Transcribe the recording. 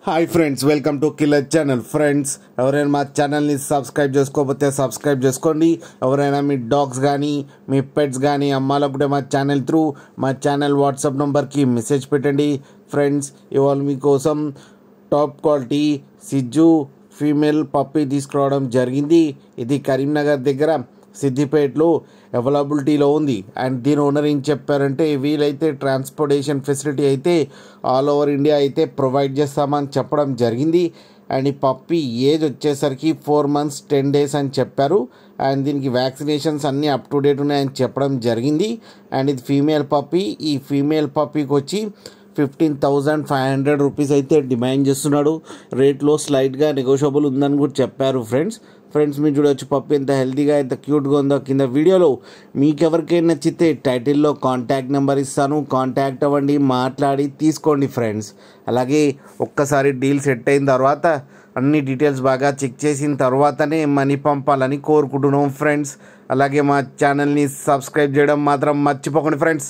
Hi friends, welcome to killer channel. Friends, ఎవరైనా మా ఛానల్ని సబ్స్క్రైబ్ చేసుకోకపోతే సబ్స్క్రైబ్ చేసుకోండి. ఎవరైనా మీ డాగ్స్ కానీ మీ పెట్స్ కానీ అమ్మాలనుకుంటే మా ఛానల్ త్రూ మా ఛానల్ వాట్సాప్ నెంబర్కి మెసేజ్ పెట్టండి. ఫ్రెండ్స్, ఇవాళ మీకోసం టాప్ క్వాలిటీ సిజ్జు ఫీమేల్ పప్పీ తీసుకురావడం జరిగింది. ఇది కరీంనగర్ దగ్గర సిద్దిపేటలో అవైలబిలిటీలో ఉంది. అండ్ దీని ఓనర్ ఏం చెప్పారంటే, వీలైతే ట్రాన్స్పోర్టేషన్ ఫెసిలిటీ అయితే ఆల్ ఓవర్ ఇండియా అయితే ప్రొవైడ్ చేస్తామని చెప్పడం జరిగింది. అండ్ ఈ పప్పీ ఏజ్ వచ్చేసరికి 4 months 10 days అని చెప్పారు. అండ్ దీనికి వ్యాక్సినేషన్స్ అన్నీ అప్ టు డేట్ ఉన్నాయని చెప్పడం జరిగింది. అండ్ ఇది ఫీమేల్ పప్పీ. ఈ ఫీమేల్ పప్పీకి వచ్చి 15,500 రూపీస్ అయితే డిమాండ్ చేస్తున్నాడు. రేట్లో స్లైట్గా నెగోషియబుల్ ఉందని కూడా చెప్పారు. ఫ్రెండ్స్ మీరు చూడవచ్చు పప్పి ఎంత హెల్తీగా ఎంత క్యూట్గా ఉందో. కింద వీడియోలో మీకు ఎవరికైనా నచ్చితే టైటిల్లో కాంటాక్ట్ నెంబర్ ఇస్తాను, కాంటాక్ట్ అవ్వండి, మాట్లాడి తీసుకోండి ఫ్రెండ్స్. అలాగే ఒక్కసారి డీల్ సెట్ అయిన తర్వాత అన్ని డీటెయిల్స్ బాగా చెక్ చేసిన తర్వాతనే మనీ పంపాలని కోరుకుంటున్నాం ఫ్రెండ్స్. అలాగే మా ఛానల్ని సబ్స్క్రైబ్ చేయడం మాత్రం మర్చిపోకండి ఫ్రెండ్స్.